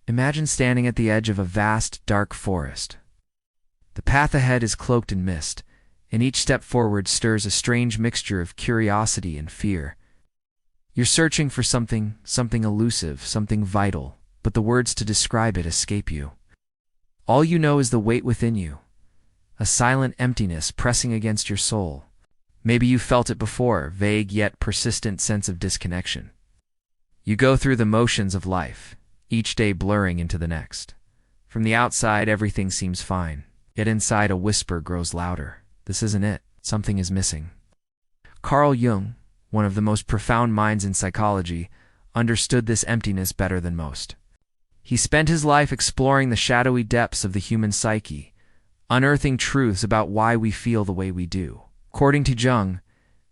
Imagine standing at the edge of a vast, dark forest. The path ahead is cloaked in mist, and each step forward stirs a strange mixture of curiosity and fear. You're searching for something elusive, something vital, but the words to describe it escape you. All you know is the weight within you, a silent emptiness pressing against your soul. Maybe you felt it before, vague yet persistent sense of disconnection. You go through the motions of life, each day blurring into the next. From the outside, everything seems fine, yet inside a whisper grows louder. This isn't it. Something is missing. Carl Jung, one of the most profound minds in psychology, understood this emptiness better than most. He spent his life exploring the shadowy depths of the human psyche, unearthing truths about why we feel the way we do. According to Jung,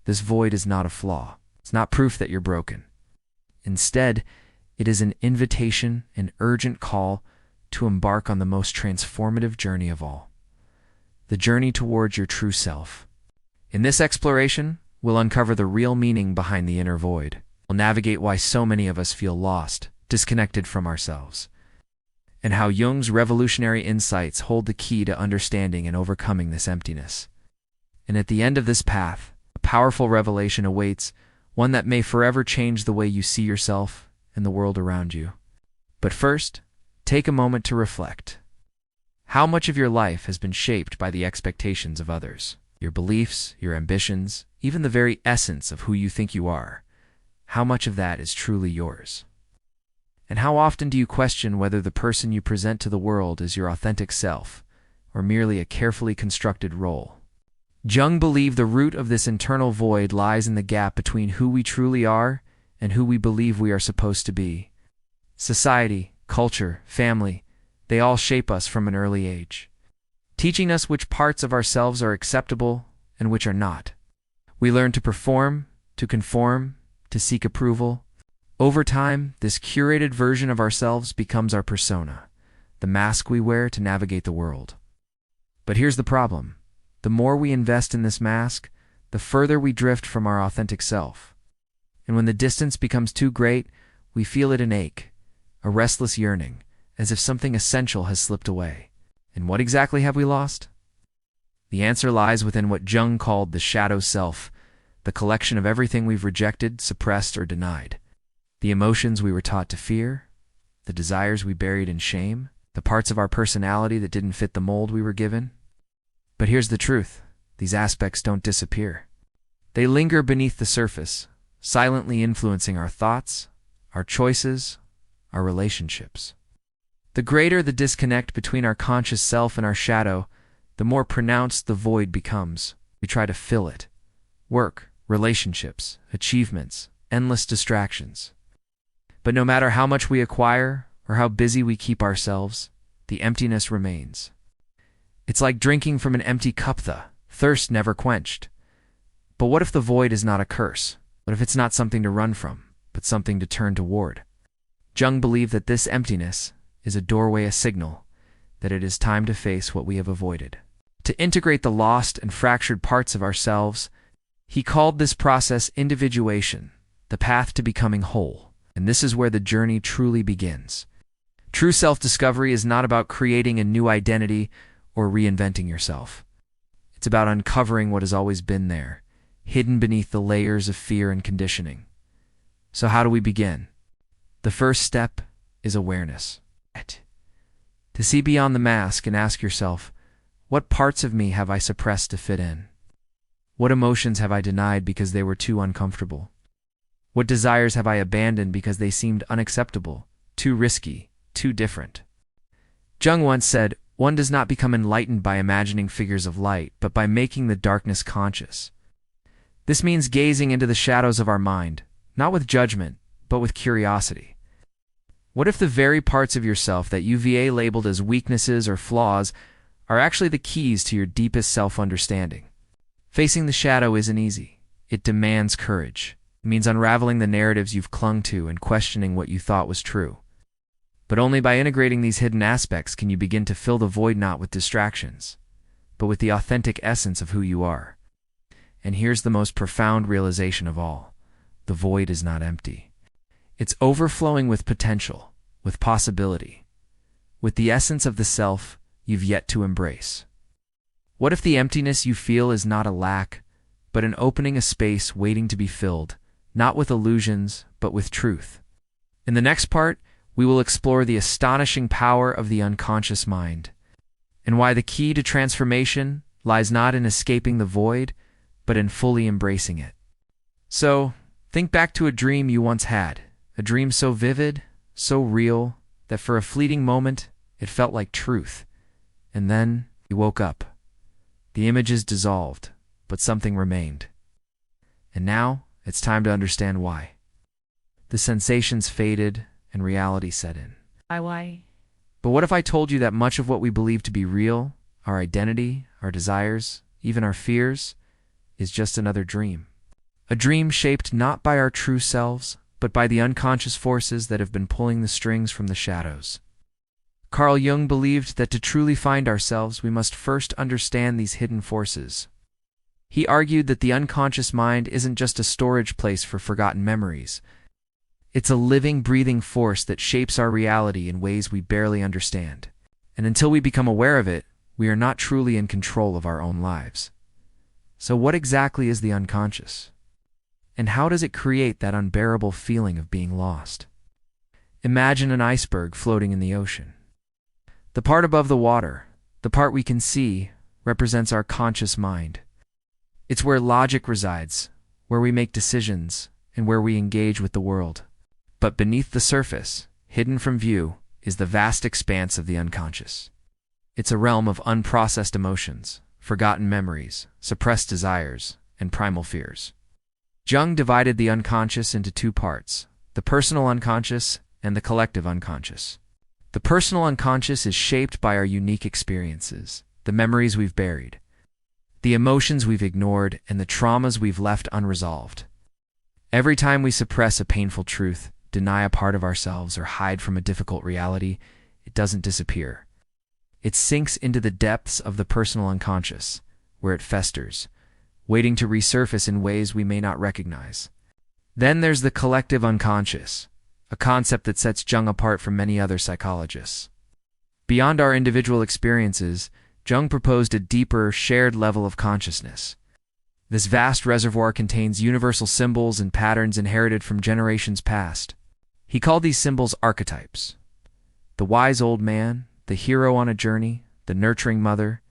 this void is not a flaw. It's not proof that you're broken. Instead, it is an invitation, an urgent call to embark on the most transformative journey of all, the journey towards your true self. In this exploration, we'll uncover the real meaning behind the inner void. We'll navigate why so many of us feel lost, disconnected from ourselves, and how Jung's revolutionary insights hold the key to understanding and overcoming this emptiness. And at the end of this path, a powerful revelation awaits, one that may forever change the way you see yourself and the world around you. But first, take a moment to reflect. How much of your life has been shaped by the expectations of others? Your beliefs, your ambitions, even the very essence of who you think you are. How much of that is truly yours? And how often do you question whether the person you present to the world is your authentic self, or merely a carefully constructed role? Jung believed the root of this internal void lies in the gap between who we truly are and who we believe we are supposed to be. Society, culture, family, they all shape us from an early age, teaching us which parts of ourselves are acceptable and which are not. We learn to perform, to conform, to seek approval. Over time, this curated version of ourselves becomes our persona, the mask we wear to navigate the world. But here's the problem. The more we invest in this mask, the further we drift from our authentic self. And when the distance becomes too great, we feel it an ache, a restless yearning, as if something essential has slipped away. And what exactly have we lost? The answer lies within what Jung called the shadow self, the collection of everything we've rejected, suppressed, or denied. The emotions we were taught to fear, the desires we buried in shame, the parts of our personality that didn't fit the mold we were given. But here's the truth. These aspects don't disappear. They linger beneath the surface, silently influencing our thoughts, our choices, our relationships. The greater the disconnect between our conscious self and our shadow, the more pronounced the void becomes. We try to fill it. Work, relationships, achievements, endless distractions. But no matter how much we acquire or how busy we keep ourselves, the emptiness remains. It's like drinking from an empty cup, the thirst never quenched. But what if the void is not a curse? What if it's not something to run from, but something to turn toward? Jung believed that this emptiness is a doorway, a signal that it is time to face what we have avoided. To integrate the lost and fractured parts of ourselves, he called this process individuation, the path to becoming whole. And this is where the journey truly begins. True self-discovery is not about creating a new identity or reinventing yourself. It's about uncovering what has always been there, hidden beneath the layers of fear and conditioning. So how do we begin? The first step is awareness. To see beyond the mask and ask yourself, what parts of me have I suppressed to fit in? What emotions have I denied because they were too uncomfortable? What desires have I abandoned because they seemed unacceptable, too risky, too different? Jung once said, one does not become enlightened by imagining figures of light, but by making the darkness conscious. This means gazing into the shadows of our mind, not with judgment, but with curiosity. What if the very parts of yourself that UVA labeled as weaknesses or flaws are actually the keys to your deepest self-understanding? Facing the shadow isn't easy. It demands courage. It means unraveling the narratives you've clung to and questioning what you thought was true. But only by integrating these hidden aspects can you begin to fill the void not with distractions, but with the authentic essence of who you are. And here's the most profound realization of all. The void is not empty. It's overflowing with potential, with possibility. with the essence of the self you've yet to embrace? What if the emptiness you feel is not a lack, but an opening, a space waiting to be filled, not with illusions, but with truth? In the next part, we will explore the astonishing power of the unconscious mind, and why the key to transformation lies not in escaping the void, but in fully embracing it. So, think back to a dream you once had, a dream so vivid, so real, that for a fleeting moment it felt like truth. And then you woke up. The images dissolved, but something remained. And now it's time to understand why. The sensations faded and reality set in. Why? But what if I told you that much of what we believe to be real, our identity, our desires, even our fears, is just another dream? A dream shaped not by our true selves, but by the unconscious forces that have been pulling the strings from the shadows. Carl Jung believed that to truly find ourselves, we must first understand these hidden forces. He argued that the unconscious mind isn't just a storage place for forgotten memories. It's a living, breathing force that shapes our reality in ways we barely understand. And until we become aware of it, we are not truly in control of our own lives. So what exactly is the unconscious? And how does it create that unbearable feeling of being lost? Imagine an iceberg floating in the ocean. The part above the water, the part we can see, represents our conscious mind. It's where logic resides, where we make decisions, and where we engage with the world. But beneath the surface, hidden from view, is the vast expanse of the unconscious. It's a realm of unprocessed emotions, forgotten memories, suppressed desires, and primal fears. Jung divided the unconscious into two parts, the personal unconscious and the collective unconscious. The personal unconscious is shaped by our unique experiences, the memories we've buried, the emotions we've ignored, and the traumas we've left unresolved. Every time we suppress a painful truth, deny a part of ourselves, or hide from a difficult reality, it doesn't disappear. It sinks into the depths of the personal unconscious, where it festers, waiting to resurface in ways we may not recognize. Then there's the collective unconscious, a concept that sets Jung apart from many other psychologists. Beyond our individual experiences, Jung proposed a deeper, shared level of consciousness. This vast reservoir contains universal symbols and patterns inherited from generations past. He called these symbols archetypes. The wise old man, the hero on a journey, the nurturing mother,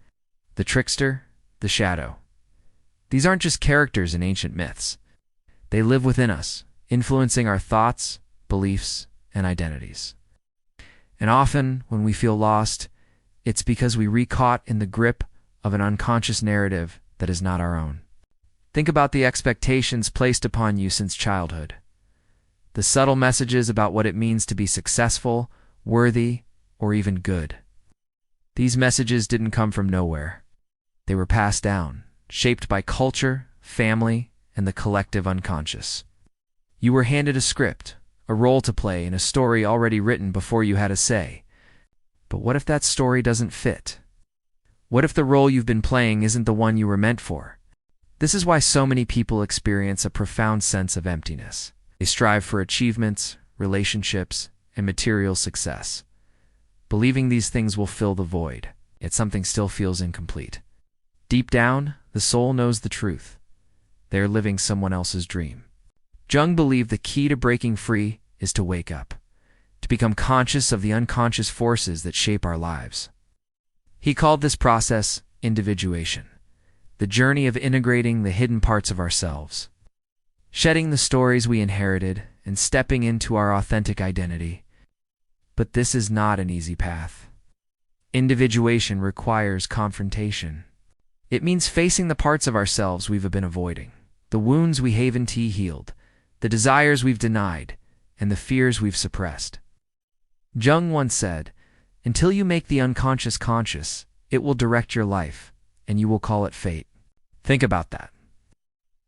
the trickster, the shadow. These aren't just characters in ancient myths. They live within us, influencing our thoughts, beliefs, and identities. And often, when we feel lost, it's because we re-caught in the grip of an unconscious narrative that is not our own. Think about the expectations placed upon you since childhood. The subtle messages about what it means to be successful, worthy, or even good. These messages didn't come from nowhere. They were passed down, shaped by culture, family, and the collective unconscious. You were handed a script, a role to play in a story already written before you had a say. But what if that story doesn't fit? What if the role you've been playing isn't the one you were meant for? This is why so many people experience a profound sense of emptiness. They strive for achievements, relationships, and material success, believing these things will fill the void, yet something still feels incomplete. Deep down, the soul knows the truth. They are living someone else's dream. Jung believed the key to breaking free is to wake up, to become conscious of the unconscious forces that shape our lives. He called this process individuation, the journey of integrating the hidden parts of ourselves, shedding the stories we inherited, and stepping into our authentic identity. But this is not an easy path. Individuation requires confrontation. It means facing the parts of ourselves we've been avoiding, the wounds we haven't healed, the desires we've denied, and the fears we've suppressed. Jung once said, "Until you make the unconscious conscious, it will direct your life, and you will call it fate." Think about that.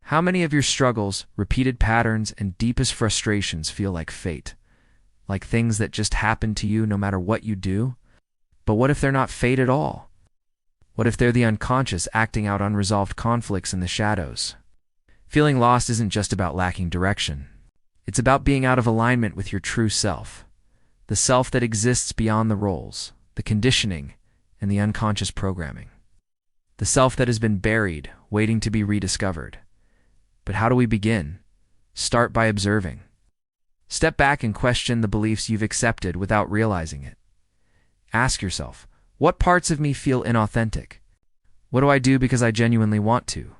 How many of your struggles, repeated patterns, and deepest frustrations feel like fate? Like things that just happen to you no matter what you do? But what if they're not fate at all? What if they're the unconscious acting out unresolved conflicts in the shadows? Feeling lost isn't just about lacking direction. It's about being out of alignment with your true self, the self that exists beyond the roles. the conditioning, and the unconscious programming. The self that has been buried, waiting to be rediscovered. But how do we begin? Start by observing. Step back and question the beliefs you've accepted without realizing it. Ask yourself, what parts of me feel inauthentic? What do I do because I genuinely want to?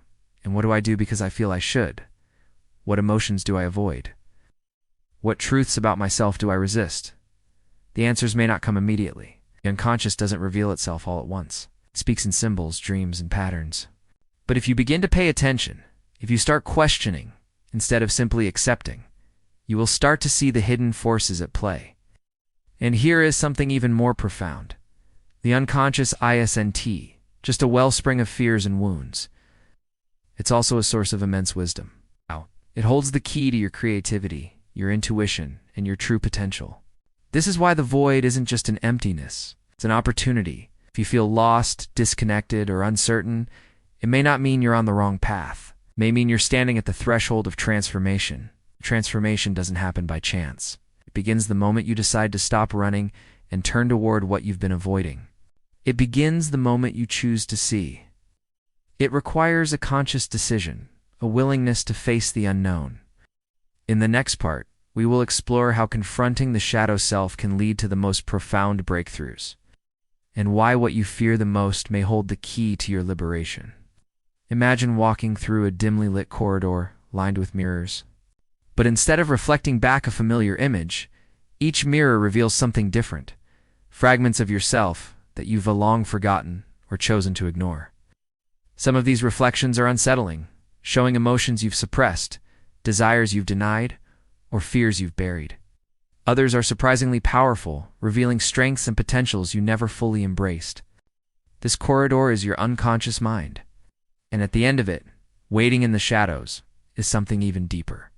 And what do I do because I feel I should? What emotions do I avoid? What truths about myself do I resist? The answers may not come immediately. The unconscious doesn't reveal itself all at once. It speaks in symbols, dreams, and patterns. But if you begin to pay attention, if you start questioning instead of simply accepting, you will start to see the hidden forces at play. And here is something even more profound. The unconscious isn't just a wellspring of fears and wounds. It's also a source of immense wisdom. It holds the key to your creativity, your intuition, and your true potential. This is why the void isn't just an emptiness. It's an opportunity. If you feel lost, disconnected, or uncertain, it may not mean you're on the wrong path. It may mean you're standing at the threshold of transformation. Transformation doesn't happen by chance. It begins the moment you decide to stop running and turn toward what you've been avoiding. It begins the moment you choose to see. It requires a conscious decision, a willingness to face the unknown. In the next part, we will explore how confronting the shadow self can lead to the most profound breakthroughs, and why what you fear the most may hold the key to your liberation. Imagine walking through a dimly lit corridor lined with mirrors. But instead of reflecting back a familiar image, each mirror reveals something different, fragments of yourself that you've long forgotten or chosen to ignore. Some of these reflections are unsettling, showing emotions you've suppressed, desires you've denied, or fears you've buried. Others are surprisingly powerful, revealing strengths and potentials you never fully embraced. This corridor is your unconscious mind, and at the end of it, waiting in the shadows, is something even deeper.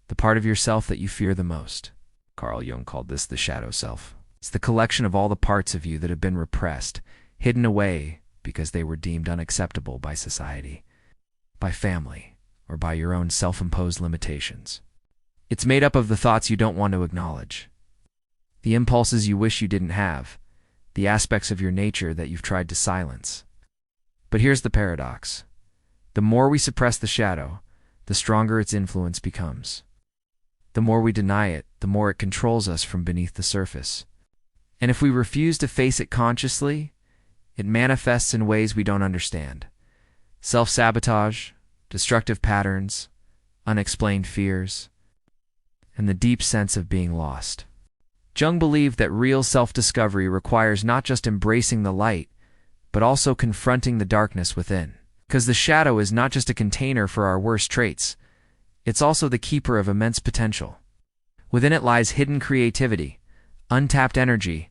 The part of yourself that you fear the most. Carl Jung called this the shadow self. It's the collection of all the parts of you that have been repressed, hidden away because they were deemed unacceptable by society, by family, or by your own self-imposed limitations. It's made up of the thoughts you don't want to acknowledge, the impulses you wish you didn't have, the aspects of your nature that you've tried to silence. But here's the paradox. The more we suppress the shadow, the stronger its influence becomes. The more we deny it, the more it controls us from beneath the surface. And if we refuse to face it consciously, it manifests in ways we don't understand. Self-sabotage, destructive patterns, unexplained fears, and the deep sense of being lost. Jung believed that real self-discovery requires not just embracing the light, but also confronting the darkness within. Because the shadow is not just a container for our worst traits, it's also the keeper of immense potential. Within it lies hidden creativity, untapped energy,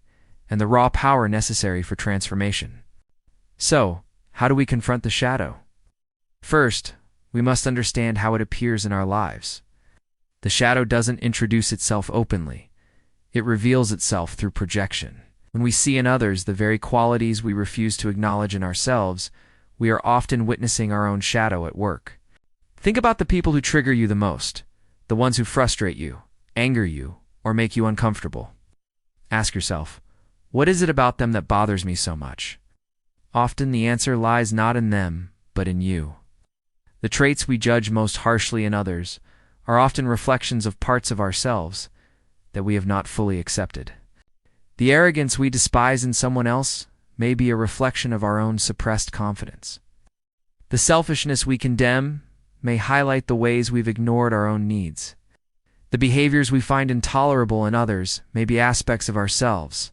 and the raw power necessary for transformation. So, how do we confront the shadow? First, we must understand how it appears in our lives. The shadow doesn't introduce itself openly. It reveals itself through projection. When we see in others the very qualities we refuse to acknowledge in ourselves, we are often witnessing our own shadow at work. Think about the people who trigger you the most, the ones who frustrate you, anger you, or make you uncomfortable. Ask yourself, what is it about them that bothers me so much? Often the answer lies not in them, but in you. The traits we judge most harshly in others are often reflections of parts of ourselves that we have not fully accepted. The arrogance we despise in someone else may be a reflection of our own suppressed confidence. The selfishness we condemn may highlight the ways we've ignored our own needs. The behaviors we find intolerable in others may be aspects of ourselves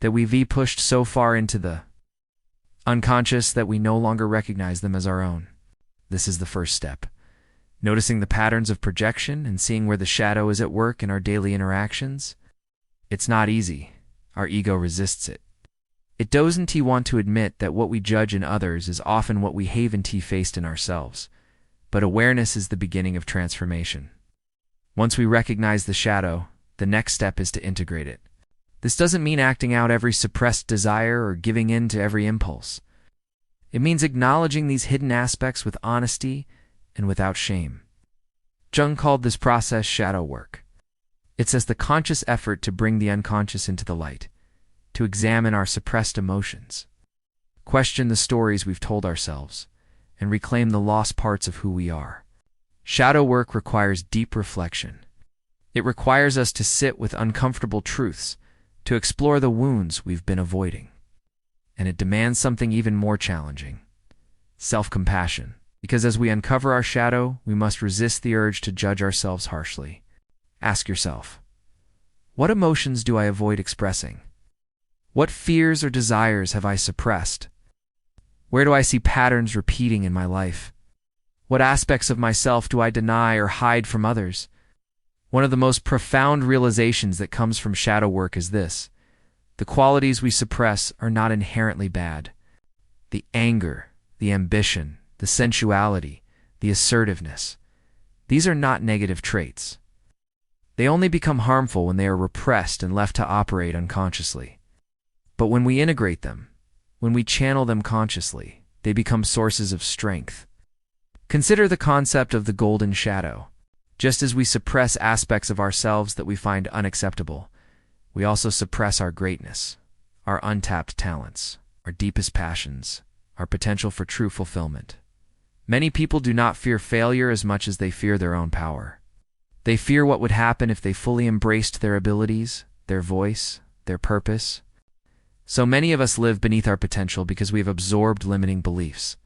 that we've pushed so far into the unconscious that we no longer recognize them as our own. This is the first step. Noticing the patterns of projection and seeing where the shadow is at work in our daily interactions. It's not easy. Our ego resists it. It doesn't want to admit that what we judge in others is often what we haven't faced in ourselves. But awareness is the beginning of transformation. Once we recognize the shadow, the next step is to integrate it. This doesn't mean acting out every suppressed desire or giving in to every impulse. It means acknowledging these hidden aspects with honesty and without shame. Jung called this process shadow work. It's as the conscious effort to bring the unconscious into the light. to examine our suppressed emotions, question the stories we've told ourselves, and reclaim the lost parts of who we are. Shadow work requires deep reflection. It requires us to sit with uncomfortable truths, to explore the wounds we've been avoiding. And it demands something even more challenging: self-compassion. Because as we uncover our shadow, we must resist the urge to judge ourselves harshly. Ask yourself, what emotions do I avoid expressing? What fears or desires have I suppressed? Where do I see patterns repeating in my life? What aspects of myself do I deny or hide from others? One of the most profound realizations that comes from shadow work is this: the qualities we suppress are not inherently bad. The anger, the ambition, the sensuality, the assertiveness, these are not negative traits. They only become harmful when they are repressed and left to operate unconsciously. But when we integrate them, when we channel them consciously, they become sources of strength. Consider the concept of the golden shadow. Just as we suppress aspects of ourselves that we find unacceptable, we also suppress our greatness, our untapped talents, our deepest passions, our potential for true fulfillment. Many people do not fear failure as much as they fear their own power. They fear what would happen if they fully embraced their abilities, their voice, their purpose. So many of us live beneath our potential because we've absorbed limiting beliefs.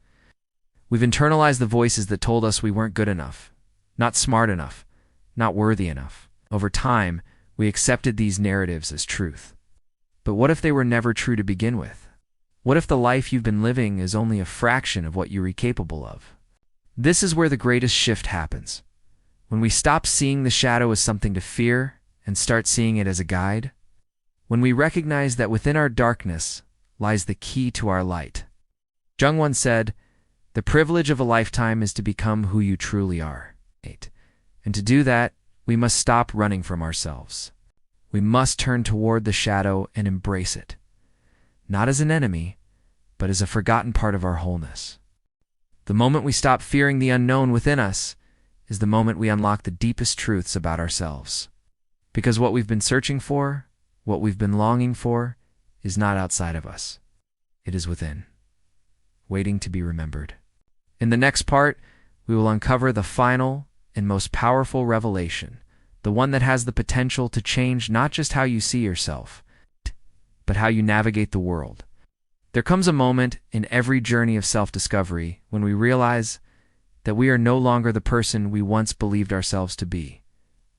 We've internalized the voices that told us we weren't good enough, not smart enough, not worthy enough. Over time, we accepted these narratives as truth. But what if they were never true to begin with? What if the life you've been living is only a fraction of what you're capable of? This is where the greatest shift happens. When we stop seeing the shadow as something to fear and start seeing it as a guide. When we recognize that within our darkness lies the key to our light. Jung once said, "The privilege of a lifetime is to become who you truly are." And to do that, we must stop running from ourselves. We must turn toward the shadow and embrace it, not as an enemy, but as a forgotten part of our wholeness. The moment we stop fearing the unknown within us is the moment we unlock the deepest truths about ourselves. Because what we've been searching for, what we've been longing for, is not outside of us. It is within, waiting to be remembered. In the next part, we will uncover the final and most powerful revelation, the one that has the potential to change not just how you see yourself, but how you navigate the world. There comes a moment in every journey of self-discovery when we realize that we are no longer the person we once believed ourselves to be.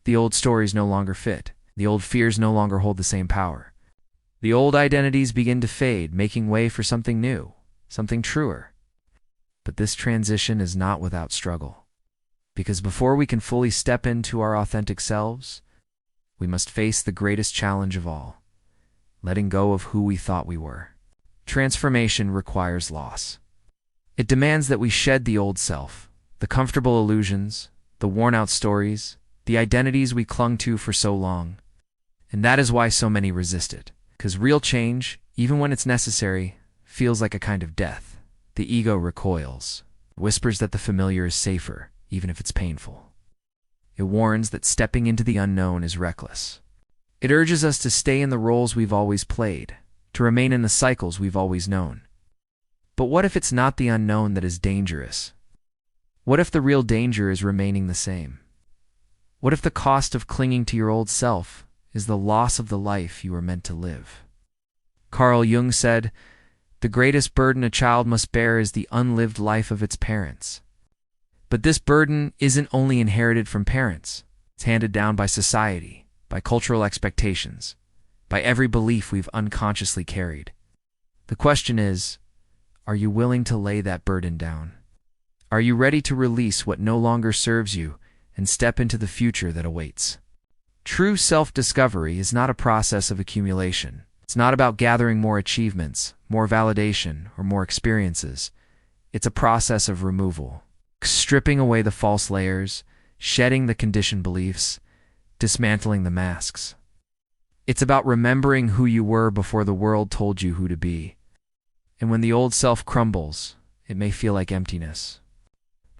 The old stories no longer fit. The old fears no longer hold the same power. The old identities begin to fade, making way for something new, something truer. But this transition is not without struggle. Because before we can fully step into our authentic selves, we must face the greatest challenge of all: letting go of who we thought we were. Transformation requires loss. It demands that we shed the old self, the comfortable illusions, the worn-out stories, the identities we clung to for so long. And that is why so many resist it. Because real change, even when it's necessary, feels like a kind of death. The ego recoils, whispers that the familiar is safer, even if it's painful. It warns that stepping into the unknown is reckless. It urges us to stay in the roles we've always played, to remain in the cycles we've always known. But what if it's not the unknown that is dangerous? What if the real danger is remaining the same? What if the cost of clinging to your old self is the loss of the life you were meant to live? Carl Jung said, "The greatest burden a child must bear is the unlived life of its parents." But this burden isn't only inherited from parents. It's handed down by society, by cultural expectations, by every belief we've unconsciously carried. The question is, are you willing to lay that burden down? Are you ready to release what no longer serves you and step into the future that awaits? True self-discovery is not a process of accumulation. It's not about gathering more achievements, more validation, or more experiences. It's a process of removal. Stripping away the false layers, shedding the conditioned beliefs, dismantling the masks. It's about remembering who you were before the world told you who to be. And when the old self crumbles, it may feel like emptiness,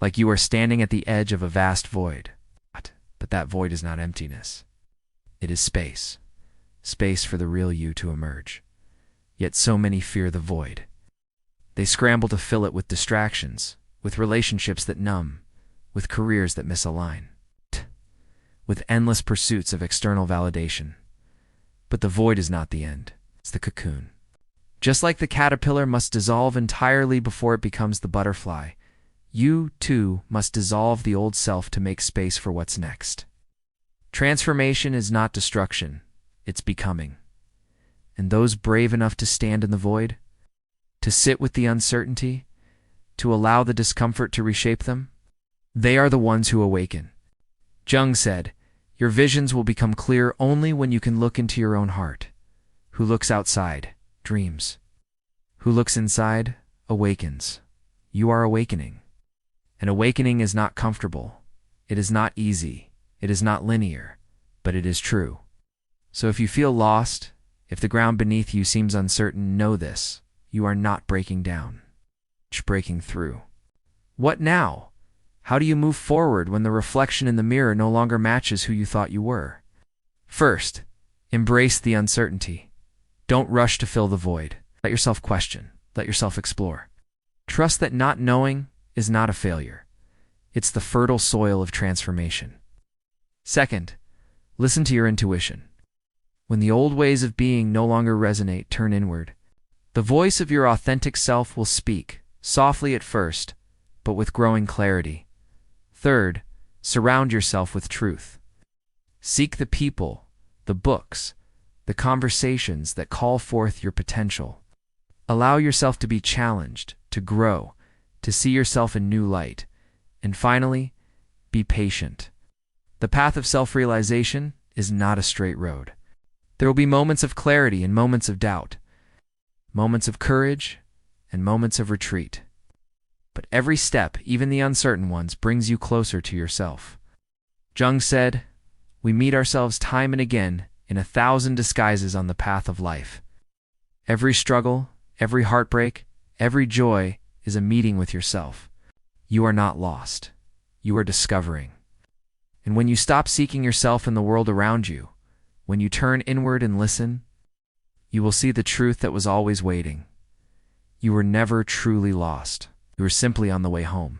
like you are standing at the edge of a vast void. But that void is not emptiness. It is space. Space for the real you to emerge. Yet so many fear the void. They scramble to fill it with distractions, with relationships that numb, with careers that misalign, with endless pursuits of external validation. But the void is not the end, it's the cocoon. Just like the caterpillar must dissolve entirely before it becomes the butterfly, you, too, must dissolve the old self to make space for what's next. Transformation is not destruction, it's becoming. And those brave enough to stand in the void, to sit with the uncertainty, to allow the discomfort to reshape them, they are the ones who awaken. Jung said, "Your visions will become clear only when you can look into your own heart. Who looks outside, dreams. Who looks inside, awakens." You are awakening. And awakening is not comfortable. It is not easy. It is not linear, but it is true. So if you feel lost, if the ground beneath you seems uncertain, know this: you are not breaking down. It's breaking through. What now? How do you move forward when the reflection in the mirror no longer matches who you thought you were? First, embrace the uncertainty. Don't rush to fill the void. Let yourself question. Let yourself explore. Trust that not knowing is not a failure. It's the fertile soil of transformation. Second, listen to your intuition. When the old ways of being no longer resonate, turn inward. The voice of your authentic self will speak, softly at first, but with growing clarity. Third, surround yourself with truth. Seek the people, the books, the conversations that call forth your potential. Allow yourself to be challenged, to grow, to see yourself in new light. And finally, be patient. The path of self-realization is not a straight road. There will be moments of clarity and moments of doubt, moments of courage and moments of retreat. But every step, even the uncertain ones, brings you closer to yourself. Jung said, "We meet ourselves time and again in 1,000 disguises on the path of life. Every struggle, every heartbreak, every joy is a meeting with yourself. You are not lost. You are discovering. And when you stop seeking yourself in the world around you, when you turn inward and listen, you will see the truth that was always waiting. You were never truly lost. You were simply on the way home."